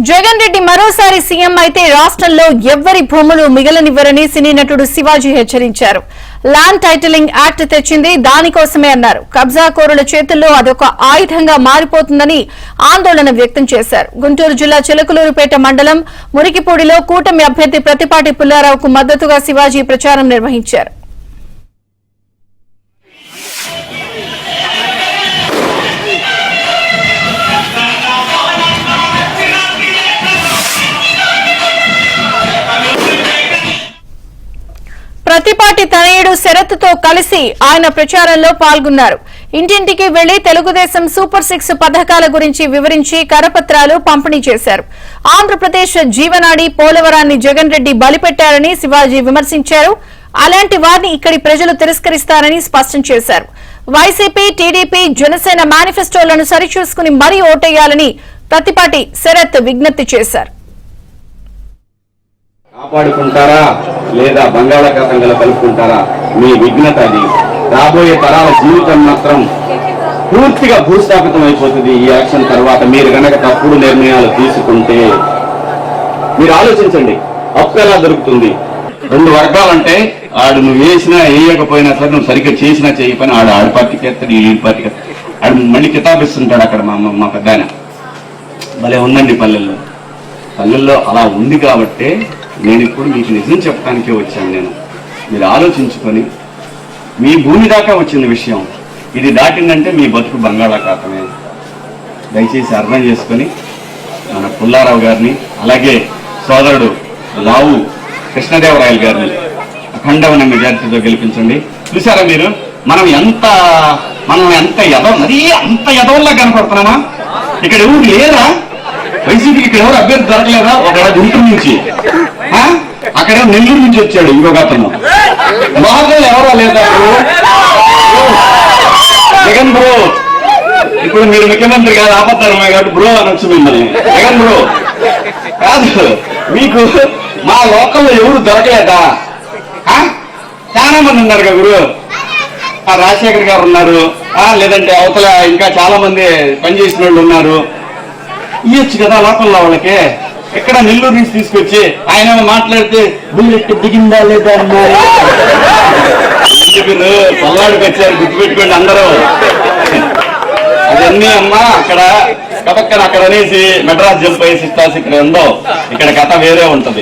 జగన్ రెడ్డి మరోసారి సీఎం అయితే రాష్ట్రంలో ఎవ్వరి భూములు మిగలనివ్వరని సినీ నటుడు శివాజీ హెచ్చరించారు. ల్యాండ్ టైటిలింగ్ యాక్ట్ తెచ్చింది దానికోసమే అన్నారు. కబ్జాకోరుల చేతుల్లో అదొక ఆయుధంగా మారిపోతుందని ఆందోళన వ్యక్తం చేశారు. గుంటూరు జిల్లా చిలకలూరుపేట మండలం మురికిపూడిలో కూటమి అభ్యర్థి ప్రతిపాటి పుల్లారావుకు మద్దతుగా శివాజీ ప్రచారం నిర్వహించారు. ప్రతిపాటి తనయుడు శరత్తో కలిసి ఆయన ప్రచారంలో పాల్గొన్నారు. ఇంటింటికి వెళ్లి తెలుగుదేశం సూపర్ 6 పథకాల గురించి వివరించి కరపత్రాలు పంపిణీ చేశారు. ఆంధ్రప్రదేశ్ జీవనాడి పోలవరాన్ని జగన్ రెడ్డి బలిపెట్టారని శివాజీ విమర్శించారు. అలాంటి వారిని ఇక్కడి ప్రజలు తిరస్కరిస్తారని స్పష్టం చేశారు. వైసీపీ, టీడీపీ, జనసేన మేనిఫెస్టోలను సరిచూసుకుని మరీ ఓటేయాలని ప్రతిపాటి శరత్ విజ్ఞప్తి చేశారు. కాపాడుకుంటారా లేదా బంగాళాఖాతంగా కలుపుకుంటారా మీ విఘ్నత. అది రాబోయే తరాల జీవితం మాత్రం పూర్తిగా భూస్థాపితం అయిపోతుంది. ఈ యాక్షన్ తర్వాత మీరు గనక తప్పుడు నిర్ణయాలు తీసుకుంటే మీరు ఆలోచించండి, అప్పు ఎలా దొరుకుతుంది. 2 వర్గాలంటే ఆడు నువ్వు వేసినా వేయకపోయినా సరే, నువ్వు సరిగ్గా చేసినా చేయకపోయినా ఆడు పార్టీకి ఎత్తాడు, ఈ పార్టీకి ఆడు మళ్ళీ కితాబిస్తుంటాడు. అక్కడ మా పెద్ద ఆయన భలే ఉందండి. పల్లెల్లో అలా ఉంది కాబట్టి నేను ఇప్పుడు మీకు నిజం చెప్పడానికే వచ్చాను. మీరు ఆలోచించుకొని, మీ భూమి దాకా వచ్చిన విషయం ఇది దాటిందంటే మీ బతుకు బంగాళాఖాతమే. దయచేసి అర్థం చేసుకొని మన పుల్లారావు గారిని, అలాగే సోదరుడు లావు కృష్ణదేవరాయలు గారిని అఖండమైన మెజారిటీతో గెలిపించండి. చూసారా మీరు, మనం ఎంత మరీ అంత ఎదవల్లా కనపడుతున్నామా? ఇక్కడ ఎవరు లేరా? వైసీపీకి ఇక్కడ ఎవరు అభ్యర్థి దొరకలేదా? ఒక గుంటూరు నుంచి, అక్కడ నెల్లూరు నుంచి వచ్చాడు ఇంకొక అతను. మహాజన్ ఎవరో లేదా? జగన్ బ్రో, ఇప్పుడు మీరు ముఖ్యమంత్రి కాదు, ఆపత్తారమే కాబట్టి బ్రో అనొచ్చు మిమ్మల్ని. జగన్ బ్రో కాదు, మీకు మా లోకల్లో ఎవరు దొరకలేదా? చాలా మంది ఉన్నారు కదా గురు. రాజశేఖర్ గారు ఉన్నారు, లేదంటే అవతల ఇంకా చాలా మంది పనిచేసిన వాళ్ళు ఉన్నారు. ఇయ్యొచ్చు కదా లోకల్లో వాళ్ళకి. ఎక్కడ నెల్లూరు నుంచి తీసుకొచ్చి ఆయన మాట్లాడితే బుల్లెట్ దిగిందా లేదా అన్నారు. పల్నాడుకి వచ్చారు, గుర్తుపెట్టుకోండి అందరూ. అవన్నీ అమ్మా అక్కడ కథక్కన అక్కడ అనేసి మెడ్రాస్ జంప్ వేసి ఇక్కడ ఉందో, ఇక్కడ కథ వేరే ఉంటది.